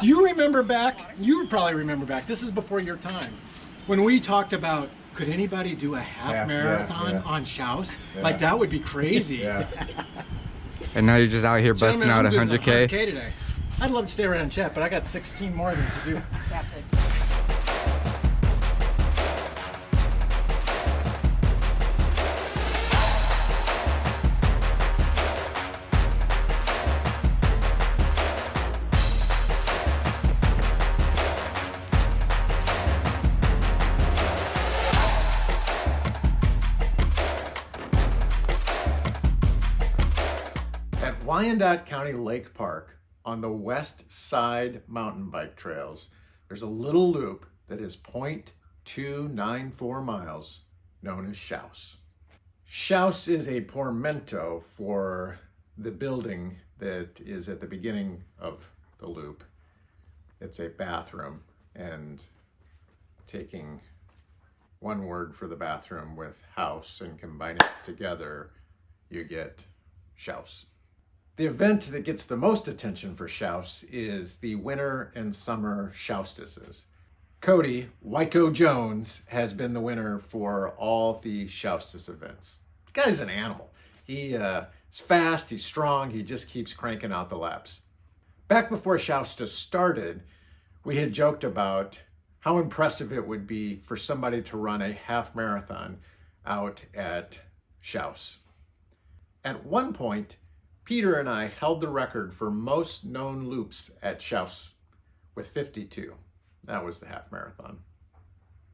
Do you remember back, you probably remember back, this is before your time, when we talked about, could anybody do a half marathon on SHOUSE? Yeah. Like, that would be crazy. Yeah. And now you're just out here busting out 100K? 100K today. I'd love to stay around and chat, but I got 16 more than to do. At Wyandotte County Lake Park, on the west side mountain bike trails, there's a little loop that is 0.294 miles, known as SHOUSE. SHOUSE is a portmanteau for the building that is at the beginning of the loop. It's a bathroom, and taking one word for the bathroom with house and combining it together, you get SHOUSE. The event that gets the most attention for SHOUSE is the winter and summer SHOUSTESes. Cody Wyco Jones has been the winner for all the SHOUSTES events. The guy's an animal. He is fast, he's strong, he just keeps cranking out the laps. Back before SHOUSTES started, we had joked about how impressive it would be for somebody to run a half marathon out at SHOUSE. At one point, Peter and I held the record for most known loops at SHOUSE with 52. That was the half marathon.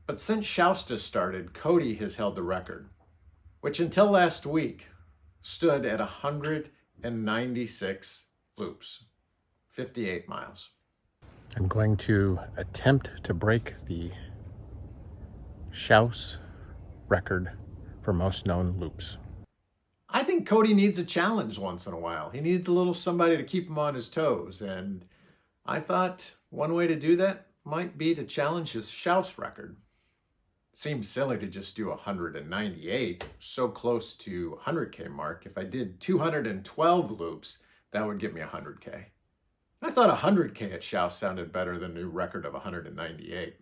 But since SHOUSTES started, Cody has held the record, which until last week stood at 196 loops, 58 miles. I'm going to attempt to break the SHOUSE record for most known loops. I think Cody needs a challenge once in a while. He needs a little somebody to keep him on his toes. And I thought one way to do that might be to challenge his SHOUSE record. Seems silly to just do 198, so close to 100K mark. If I did 212 loops, that would give me 100K. I thought 100K at SHOUSE sounded better than a new record of 198.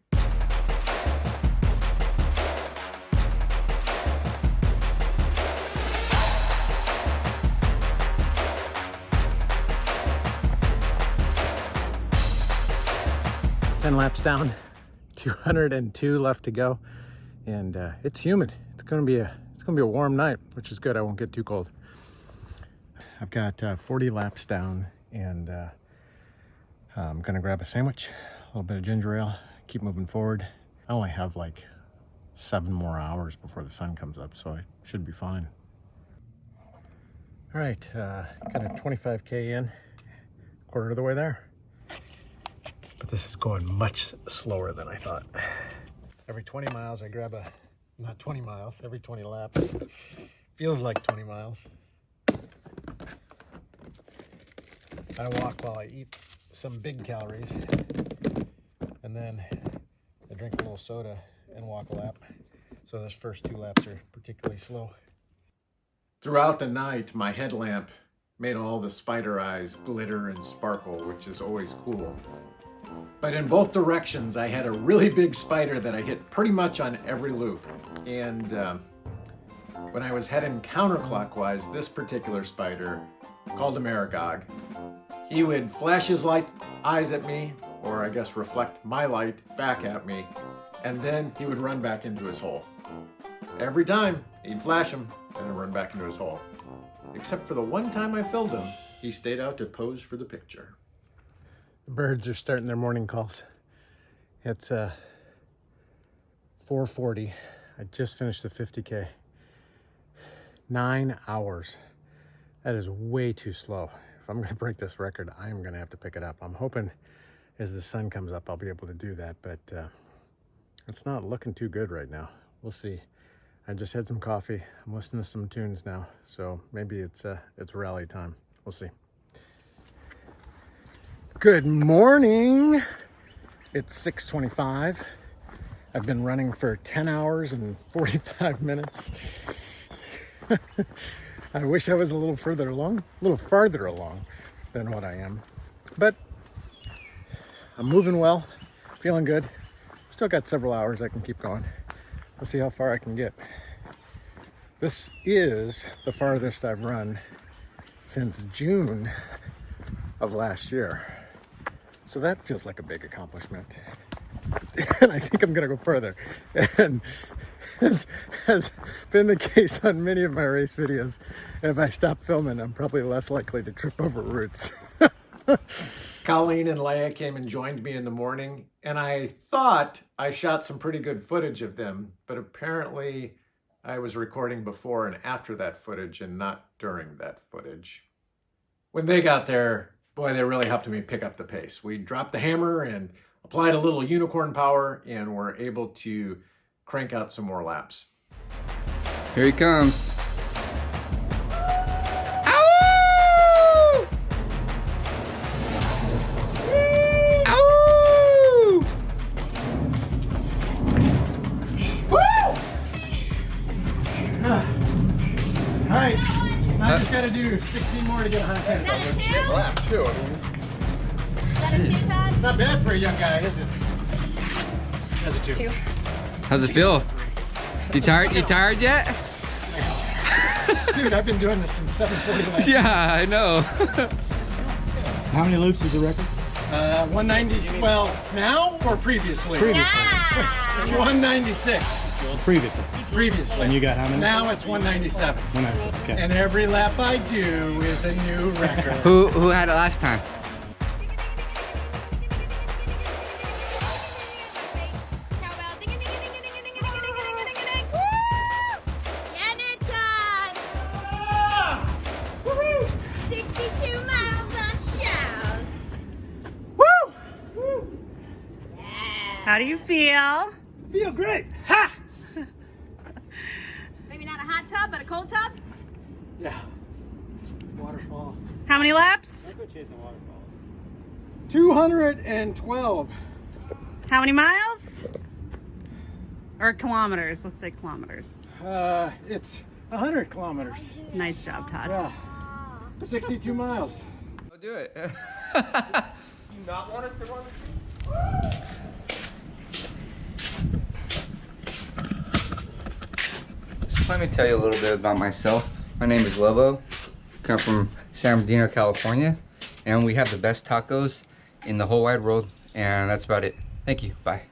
Ten laps down, 202 left to go, and it's humid. It's gonna be a warm night, which is good. I won't get too cold. I've got 40 laps down, and I'm gonna grab a sandwich, a little bit of ginger ale, keep moving forward. I only have like 7 more hours before the sun comes up, so I should be fine. All right, got a 25K in, quarter of the way there. But this is going much slower than I thought. Every 20 miles I grab not 20 miles, every 20 laps. Feels like 20 miles. I walk while I eat some big calories. And then I drink a little soda and walk a lap. So those first 2 laps are particularly slow. Throughout the night, my headlamp made all the spider eyes glitter and sparkle, which is always cool. But in both directions, I had a really big spider that I hit pretty much on every loop. And when I was heading counterclockwise, this particular spider, called a Maragog, he would flash his eyes at me, or I guess reflect my light back at me, and then he would run back into his hole. Every time, he'd flash him and then run back into his hole. Except for the one time I filmed him, he stayed out to pose for the picture. The birds are starting their morning calls. It's 4:40. I just finished the 50K. 9 hours. That is way too slow. If I'm gonna break this record, I'm gonna have to pick it up. I'm hoping as the sun comes up, I'll be able to do that, but it's not looking too good right now. We'll see. I just had some coffee. I'm listening to some tunes now, so maybe it's rally time. We'll see. Good morning. It's 6:25. I've been running for 10 hours and 45 minutes. I wish I was a little farther along than what I am. But I'm moving well, feeling good. Still got several hours I can keep going. We'll see how far I can get. This is the farthest I've run since June of last year. So that feels like a big accomplishment. And I think I'm gonna go further. And as has been the case on many of my race videos, if I stop filming, I'm probably less likely to trip over roots. Colleen and Leia came and joined me in the morning, and I thought I shot some pretty good footage of them, but apparently I was recording before and after that footage and not during that footage. When they got there, boy, they really helped me pick up the pace. We dropped the hammer and applied a little unicorn power, and were able to crank out some more laps. Here he comes. All right, I just gotta do 16 more to get 110. Is that a 2? Lap 2. Is that a 2, Todd? Not bad for a young guy, is it? That's a 2. How's it feel? You tired? You tired yet? Dude, I've been doing this since 7:40 last night. Yeah, I know. How many loops is the record? 190. Well, now or previously? Yeah. 196. Previously. And you got how many? Now it's 197. 197. Okay. And every lap I do is a new record. Who had it last time? How do you feel? Feel great. Ha! Maybe not a hot tub, but a cold tub? Yeah. Waterfall. How many laps? Go chasing waterfalls. 212. How many miles? Or kilometers? Let's say kilometers. It's 100 kilometers. Nice job, Todd. Yeah. 62 miles. I'll do it. Not want it to run? Let me tell you a little bit about myself. My name is Lobo. Come from San Bernardino, California, and we have the best tacos in the whole wide world, and that's about it. Thank you. Bye.